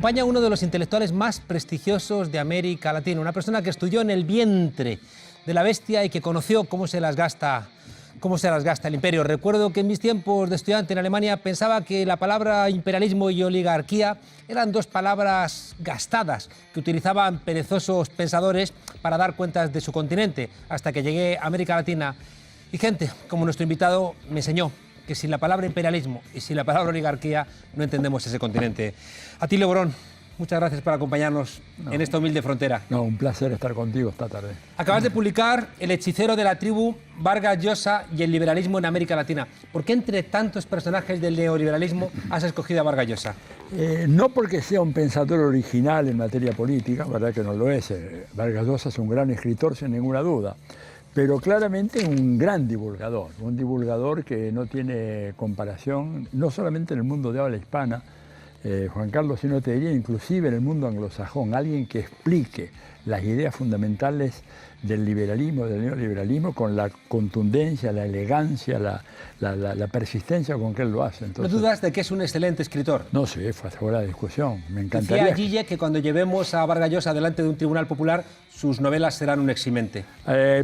Acompaña a uno de los intelectuales más prestigiosos de América Latina, una persona que estudió en el vientre de la bestia y que conoció cómo se las gasta el imperio. Recuerdo que en mis tiempos de estudiante en Alemania pensaba que la palabra imperialismo y oligarquía eran dos palabras gastadas que utilizaban perezosos pensadores para dar cuentas de su continente, hasta que llegué a América Latina y gente como nuestro invitado me enseñó que sin la palabra imperialismo y sin la palabra oligarquía no entendemos ese continente. Atilio Borón, muchas gracias por acompañarnos en esta humilde frontera. No, un placer estar contigo esta tarde. Acabas de publicar El hechicero de la tribu, Vargas Llosa y el liberalismo en América Latina. ¿Por qué entre tantos personajes del neoliberalismo has escogido a Vargas Llosa? No porque sea un pensador original en materia política, verdad que no lo es. Vargas Llosa es un gran escritor sin ninguna duda, pero claramente un gran divulgador, un divulgador que no tiene comparación, no solamente en el mundo de habla hispana, Juan Carlos, sino te diría inclusive en el mundo anglosajón, alguien que explique las ideas fundamentales del liberalismo, del neoliberalismo, con la contundencia, la elegancia, la persistencia con que él lo hace. Entonces, ¿no dudas de que es un excelente escritor? No, sí, fue fuera de discusión, me encantaría. Decía Gille que cuando llevemos a Vargas Llosa delante de un tribunal popular, sus novelas serán un eximente.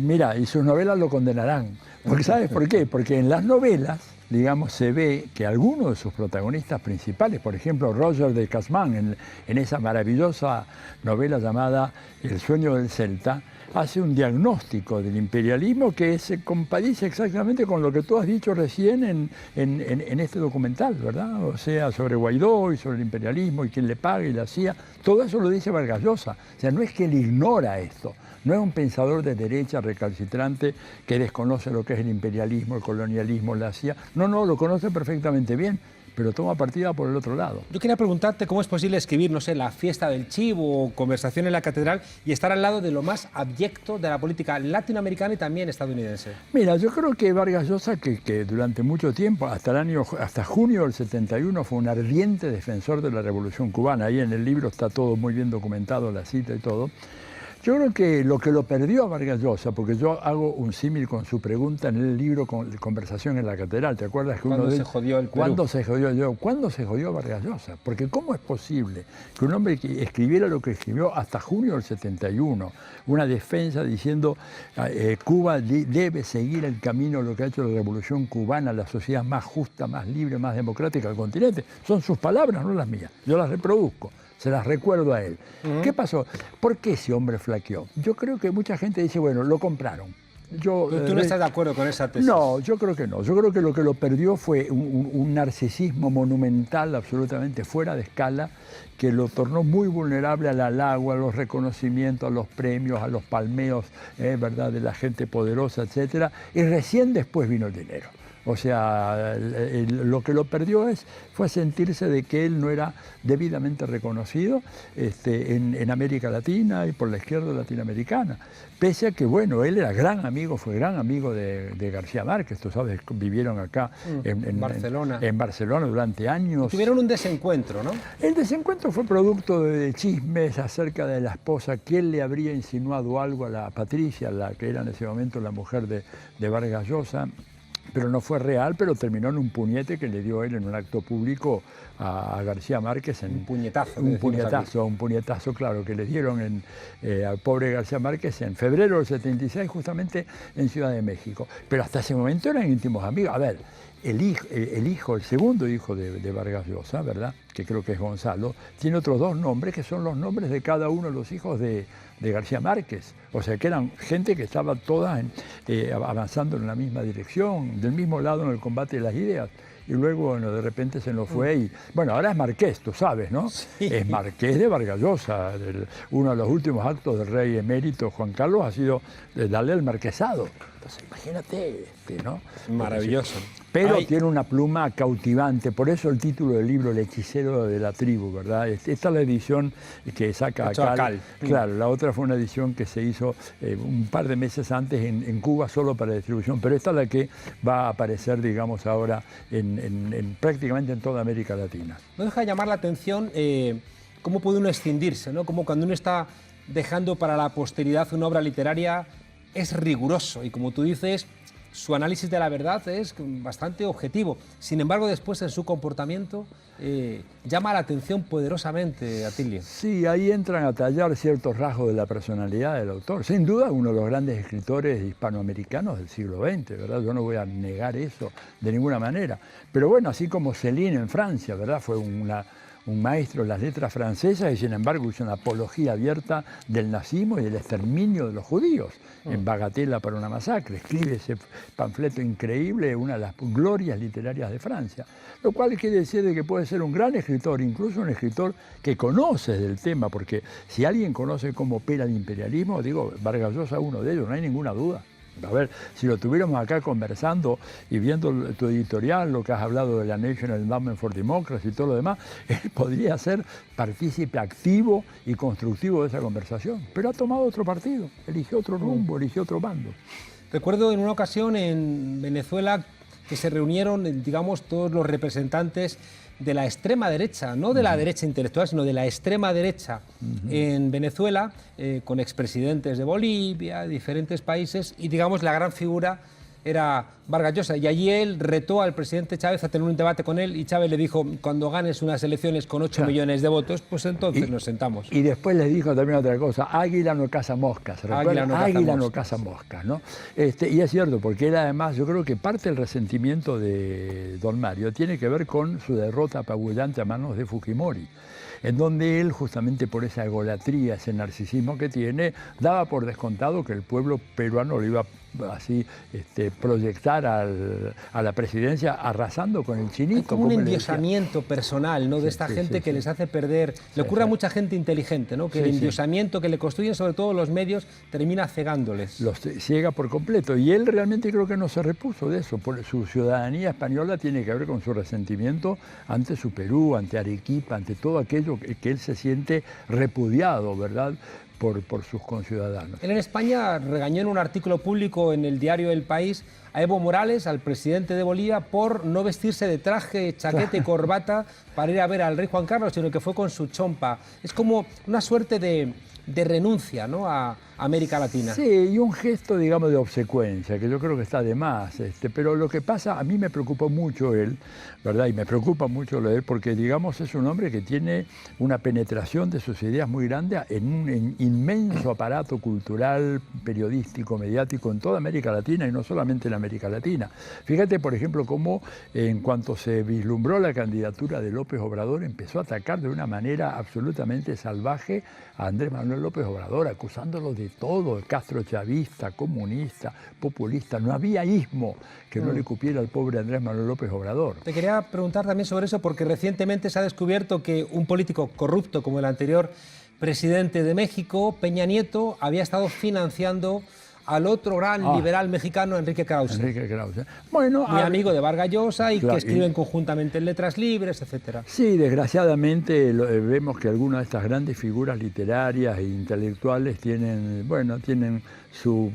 Mira, y sus novelas lo condenarán. Porque, ¿sabes por qué? Porque en las novelas, digamos, se ve que algunos de sus protagonistas principales, por ejemplo, Roger de Casman, en esa maravillosa novela llamada El sueño del Celta, hace un diagnóstico del imperialismo que se compadece exactamente con lo que tú has dicho recién en este documental, ¿verdad? O sea, sobre Guaidó y sobre el imperialismo y quién le paga y la CIA. Todo eso lo dice Vargas Llosa. O sea, no es que él ignora esto. No es un pensador de derecha recalcitrante que desconoce lo que es el imperialismo, el colonialismo, la CIA. No, lo conoce perfectamente bien, pero toma partida por el otro lado. Yo quería preguntarte cómo es posible escribir, no sé, La fiesta del chivo o Conversación en la catedral y estar al lado de lo más abyecto de la política latinoamericana y también estadounidense. Mira, yo creo que Vargas Llosa, que durante mucho tiempo, hasta junio del 71, fue un ardiente defensor de la Revolución Cubana. Ahí en el libro está todo muy bien documentado, la cita y todo. Yo creo que lo perdió a Vargas Llosa, porque yo hago un símil con su pregunta en el libro Conversación en la catedral. ¿Te acuerdas que ¿Cuándo se jodió el Perú? ¿Cuándo se jodió Vargas Llosa? Porque ¿cómo es posible que un hombre que escribiera lo que escribió hasta junio del 71, una defensa diciendo Cuba debe seguir el camino de lo que ha hecho la Revolución Cubana, la sociedad más justa, más libre, más democrática del continente? Son sus palabras, no las mías. Yo las reproduzco. Se las recuerdo a él. ¿Qué pasó? ¿Por qué ese hombre flaqueó? Yo creo que mucha gente dice, bueno, lo compraron. ¿Tú no estás de acuerdo con esa tesis? No, yo creo que no. Yo creo que lo que lo perdió fue un narcisismo monumental absolutamente fuera de escala que lo tornó muy vulnerable al halago, a los reconocimientos, a los premios, a los palmeos, ¿verdad?, de la gente poderosa, etc. Y recién después vino el dinero. O sea, lo que lo perdió fue sentirse de que él no era debidamente reconocido en América Latina y por la izquierda latinoamericana. Pese a que, bueno, él era fue gran amigo de García Márquez, tú sabes, vivieron acá en Barcelona. En Barcelona durante años. Tuvieron un desencuentro, ¿no? El desencuentro fue producto de chismes acerca de la esposa, que él le habría insinuado algo a la Patricia, la que era en ese momento la mujer de Vargas Llosa. Pero no fue real, pero terminó en un puñete que le dio él en un acto público a García Márquez. Un puñetazo. Un puñetazo, claro, que le dieron al pobre García Márquez en febrero del 76, justamente en Ciudad de México. Pero hasta ese momento eran íntimos amigos. A ver, el segundo hijo de Vargas Llosa, ¿verdad?, que creo que es Gonzalo, tiene otros dos nombres que son los nombres de cada uno de los hijos de García Márquez. O sea, que eran gente que estaba todas avanzando en la misma dirección, del mismo lado en el combate de las ideas. Y luego, bueno, de repente se nos fue y... Bueno, ahora es Marqués, tú sabes, ¿no? Sí. Es Marqués de Vargas Llosa. Uno de los últimos actos del rey emérito Juan Carlos ha sido darle el marquesado. Entonces, imagínate, ¿no? Maravilloso. Pero tiene una pluma cautivante, por eso el título del libro, El hechicero de la tribu, ¿verdad? Esta es la edición que saca Cal. Claro, la otra fue una edición que se hizo un par de meses antes en Cuba solo para distribución, pero esta es la que va a aparecer, digamos, ahora prácticamente en toda América Latina. No deja de llamar la atención cómo puede uno escindirse, ¿no? Como cuando uno está dejando para la posteridad una obra literaria, es riguroso y, como tú dices, su análisis de la verdad es bastante objetivo. Sin embargo, después en su comportamiento llama la atención poderosamente, Atilio. Sí, ahí entran a tallar ciertos rasgos de la personalidad del autor. Sin duda, uno de los grandes escritores hispanoamericanos del siglo XX, ¿verdad? Yo no voy a negar eso de ninguna manera. Pero bueno, así como Céline en Francia, ¿verdad? Fue un maestro de las letras francesas y sin embargo hizo una apología abierta del nazismo y del exterminio de los judíos en Bagatela para una masacre. Escribe ese panfleto increíble, una de las glorias literarias de Francia. Lo cual quiere decir de que puede ser un gran escritor, incluso un escritor que conoce del tema, porque si alguien conoce cómo opera el imperialismo, digo, Vargas Llosa es uno de ellos, no hay ninguna duda. A ver, si lo tuviéramos acá conversando y viendo tu editorial, lo que has hablado de la National Endowment for Democracy y todo lo demás, él podría ser partícipe activo y constructivo de esa conversación. Pero ha tomado otro partido, eligió otro rumbo, eligió otro bando. Recuerdo en una ocasión en Venezuela que se reunieron, digamos, todos los representantes de la extrema derecha, no de la derecha intelectual, sino de la extrema derecha en Venezuela, con expresidentes de Bolivia, de diferentes países, y digamos la gran figura era Vargas Llosa, y allí él retó al presidente Chávez a tener un debate con él, y Chávez le dijo, cuando ganes unas elecciones con 8 millones de votos, pues entonces nos sentamos. Y después le dijo también otra cosa, águila no caza moscas, águila no caza moscas, ¿no? Y es cierto, porque él además, yo creo que parte del resentimiento de don Mario tiene que ver con su derrota apabullante a manos de Fujimori, en donde él, justamente por esa egolatría, ese narcisismo que tiene, daba por descontado que el pueblo peruano lo iba así proyectar a la presidencia arrasando con el chinito. Hay como un endiosamiento personal, ¿no?, de esta gente que les hace perder. Le ocurre a mucha gente inteligente, ¿no?, que el endiosamiento que le construyen sobre todo los medios termina cegándoles. Los ciega por completo. Y él realmente creo que no se repuso de eso. Su ciudadanía española tiene que ver con su resentimiento ante su Perú, ante Arequipa, ante todo aquello que él se siente repudiado, ¿verdad?, por sus conciudadanos. Él en España regañó en un artículo público en el diario El País a Evo Morales, al presidente de Bolivia, por no vestirse de traje, chaqueta y corbata para ir a ver al rey Juan Carlos, sino que fue con su chompa. Es como una suerte de renuncia, ¿no?, a América Latina. Sí, y un gesto, digamos, de obsecuencia, que yo creo que está de más. Pero lo que pasa, a mí me preocupó mucho él, ¿verdad? Y me preocupa mucho lo de él, porque, digamos, es un hombre que tiene una penetración de sus ideas muy grande en un inmenso aparato cultural, periodístico, mediático en toda América Latina y no solamente en América Latina. Fíjate, por ejemplo, cómo en cuanto se vislumbró la candidatura de López Obrador, empezó a atacar de una manera absolutamente salvaje a Andrés Manuel López Obrador, acusándolo de todo, castrochavista, comunista, populista. No había ismo que no le cupiera al pobre Andrés Manuel López Obrador. Te quería preguntar también sobre eso, porque recientemente se ha descubierto que un político corrupto como el anterior presidente de México, Peña Nieto, había estado financiando al otro gran liberal mexicano, Enrique Krause. Enrique Krause. Bueno, muy amigo de Vargas Llosa y que escriben conjuntamente en Letras Libres, etc. Sí, desgraciadamente vemos que algunas de estas grandes figuras literarias e intelectuales tienen su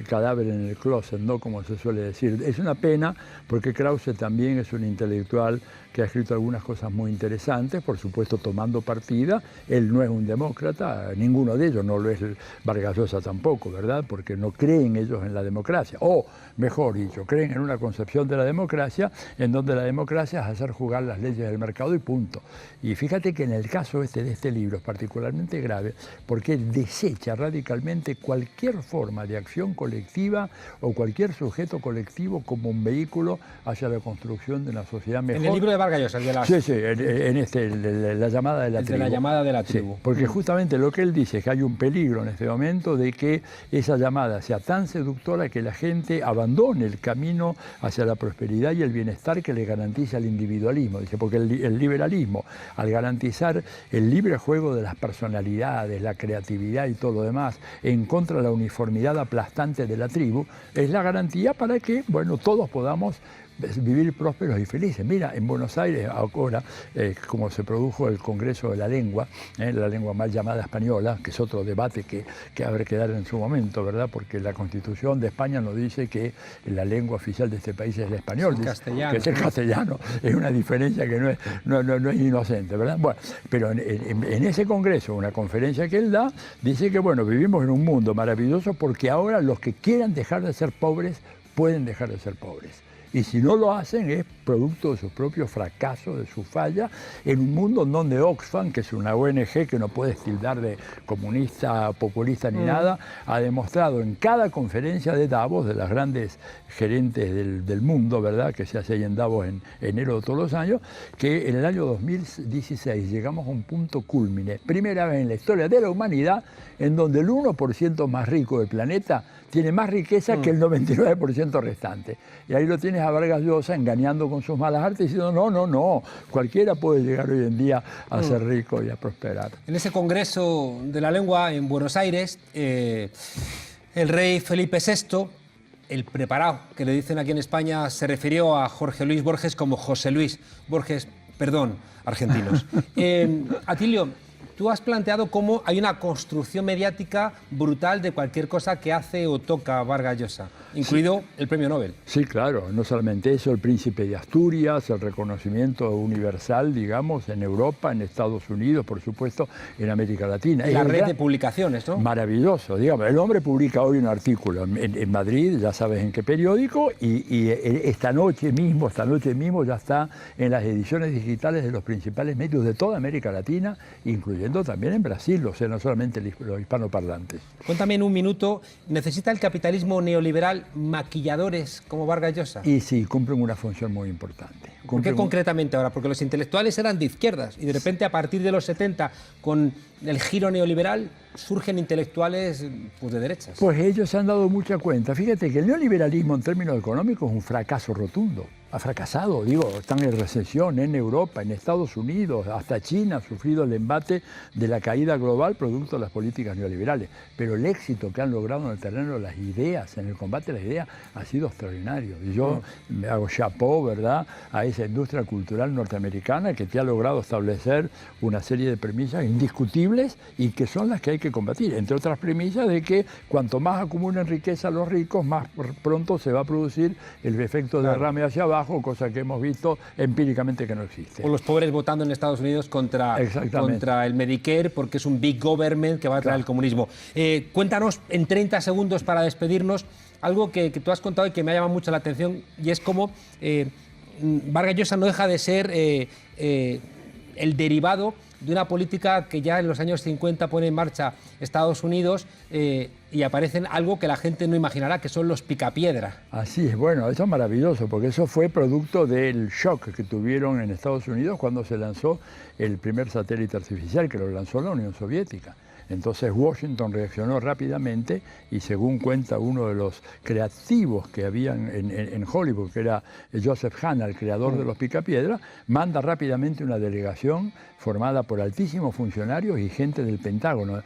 cadáver en el closet, ¿no?, como se suele decir. Es una pena porque Krause también es un intelectual que ha escrito algunas cosas muy interesantes, por supuesto tomando partida. Él no es un demócrata, ninguno de ellos, no lo es Vargas Llosa tampoco, ¿verdad?, porque no creen ellos en la democracia, o mejor dicho, creen en una concepción de la democracia en donde la democracia es hacer jugar las leyes del mercado y punto. Y fíjate que en el caso de este libro es particularmente grave porque desecha radicalmente cualquier forma de acción colectiva o cualquier sujeto colectivo como un vehículo hacia la construcción de una sociedad mejor. En el libro de Vargas Llosa, el de la... Sí, en la llamada de la tribu. De la llamada de la tribu. Sí, porque justamente lo que él dice es que hay un peligro en este momento de que esa llamada sea tan seductora que la gente abandone el camino hacia la prosperidad y el bienestar que le garantiza el individualismo. Dice, porque el liberalismo, al garantizar el libre juego de las personalidades, la creatividad y todo lo demás, en contra de la uniformidad aplastante de la tribu, es la garantía para que, bueno, todos podamos vivir prósperos y felices. Mira, en Buenos Aires ahora, como se produjo el Congreso de la Lengua mal llamada española, que es otro debate que habrá que dar en su momento, ¿verdad? Porque la Constitución de España nos dice que la lengua oficial de este país es el español, es el castellano, que es el castellano. Es una diferencia que no es inocente, ¿verdad? Bueno, pero en ese Congreso, una conferencia que él da, dice que, bueno, vivimos en un mundo maravilloso porque ahora los que quieran dejar de ser pobres pueden dejar de ser pobres. Y si no lo hacen es producto de sus propios fracasos, de su falla, en un mundo en donde Oxfam, que es una ONG que no puedes tildar de comunista, populista ni nada, ha demostrado en cada conferencia de Davos, de las grandes gerentes del mundo, ¿verdad?, que se hace ahí en Davos en enero de todos los años, que en el año 2016 llegamos a un punto cúlmine, primera vez en la historia de la humanidad, en donde el 1% más rico del planeta tiene más riqueza que el 99% restante. Y ahí lo tienes a Vargas Llosa engañando con sus malas artes, diciendo no, cualquiera puede llegar hoy en día a ser rico y a prosperar. En ese Congreso de la Lengua en Buenos Aires, el rey Felipe VI, el preparado, que le dicen aquí en España, se refirió a Jorge Luis Borges como José Luis Borges, perdón, argentinos. Atilio, tú has planteado cómo hay una construcción mediática brutal de cualquier cosa que hace o toca Vargas Llosa, incluido el premio Nobel. Sí, claro, no solamente eso, el príncipe de Asturias, el reconocimiento universal, digamos, en Europa, en Estados Unidos, por supuesto, en América Latina. La red de publicaciones, ¿no? Maravilloso, digamos. El hombre publica hoy un artículo en Madrid, ya sabes en qué periódico, y esta noche mismo ya está en las ediciones digitales de los principales medios de toda América Latina, incluyendo también en Brasil, o sea, no solamente los hispanoparlantes. Cuéntame en un minuto, ¿necesita el capitalismo neoliberal maquilladores como Vargas Llosa? Y sí, cumplen una función muy importante. ¿Por qué concretamente ahora? Porque los intelectuales eran de izquierdas y de repente a partir de los 70, con el giro neoliberal, surgen intelectuales pues, de derechas. Pues ellos se han dado mucha cuenta. Fíjate que el neoliberalismo en términos económicos es un fracaso rotundo. Ha fracasado, digo, están en recesión en Europa, en Estados Unidos, hasta China ha sufrido el embate de la caída global producto de las políticas neoliberales. Pero el éxito que han logrado en el terreno de las ideas, en el combate de las ideas, ha sido extraordinario. Y yo me hago chapeau, ¿verdad?, a esa industria cultural norteamericana que te ha logrado establecer una serie de premisas indiscutibles y que son las que hay que combatir. Entre otras premisas de que cuanto más acumulen riqueza los ricos, más pronto se va a producir el efecto de derrame hacia abajo, cosa que hemos visto empíricamente que no existe. O los pobres votando en Estados Unidos contra el Medicare porque es un big government que va a traer el comunismo. Cuéntanos en 30 segundos para despedirnos algo que tú has contado y que me ha llamado mucho la atención, y es como Vargas Llosa no deja de ser el derivado de una política que ya en los años 50 pone en marcha Estados Unidos y aparecen algo que la gente no imaginará, que son los picapiedra. Así es, bueno, eso es maravilloso, porque eso fue producto del shock que tuvieron en Estados Unidos cuando se lanzó el primer satélite artificial, que lo lanzó la Unión Soviética. Entonces Washington reaccionó rápidamente y, según cuenta uno de los creativos que habían en Hollywood, que era Joseph Hanna, el creador de los picapiedra, manda rápidamente una delegación formada por altísimos funcionarios y gente del Pentágono.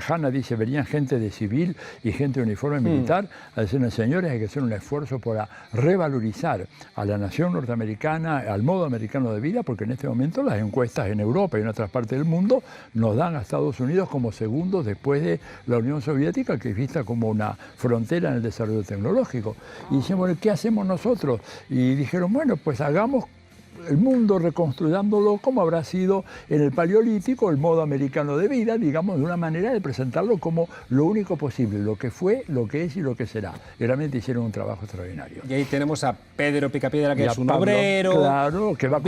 Hanna dice, venían gente de civil y gente de uniforme militar a decirle, señores, hay que hacer un esfuerzo para revalorizar a la nación norteamericana, al modo americano de vida, porque en este momento las encuestas en Europa y en otras partes del mundo nos dan a Estados Unidos como segundos después de la Unión Soviética, que es vista como una frontera en el desarrollo tecnológico. Y decimos, ¿qué hacemos nosotros? Y dijeron, bueno, pues hagamos el mundo reconstruyándolo como habrá sido en el Paleolítico, el modo americano de vida, digamos, de una manera de presentarlo como lo único posible, lo que fue, lo que es y lo que será. Y realmente hicieron un trabajo extraordinario. Y ahí tenemos a Pedro Picapiedra, que es un obrero. Claro, que va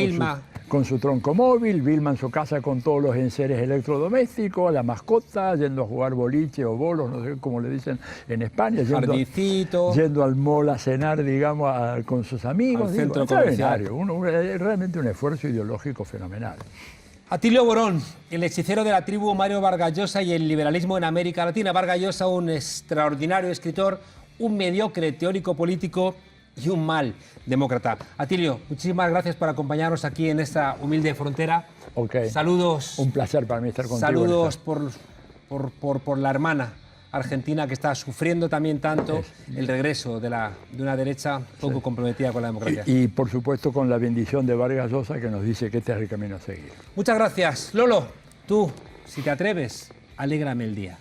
con su tronco móvil, Vilma en su casa con todos los enseres electrodomésticos, la mascota, yendo a jugar boliche o bolos, no sé cómo le dicen en España, yendo al mall a cenar, digamos, con sus amigos. Al centro comercial. Realmente un esfuerzo ideológico fenomenal. Atilio Borón, el hechicero de la tribu Mario Vargas Llosa y el liberalismo en América Latina. Vargas Llosa, un extraordinario escritor, un mediocre teórico político y un mal demócrata. Atilio, muchísimas gracias por acompañarnos aquí en esta humilde frontera. Okay. Saludos. Un placer para mí estar contigo. Saludos por la hermana argentina que está sufriendo también tanto el regreso de una derecha poco comprometida con la democracia. Y por supuesto con la bendición de Vargas Llosa, que nos dice que este es el camino a seguir. Muchas gracias. Lolo, tú, si te atreves, alégrame el día.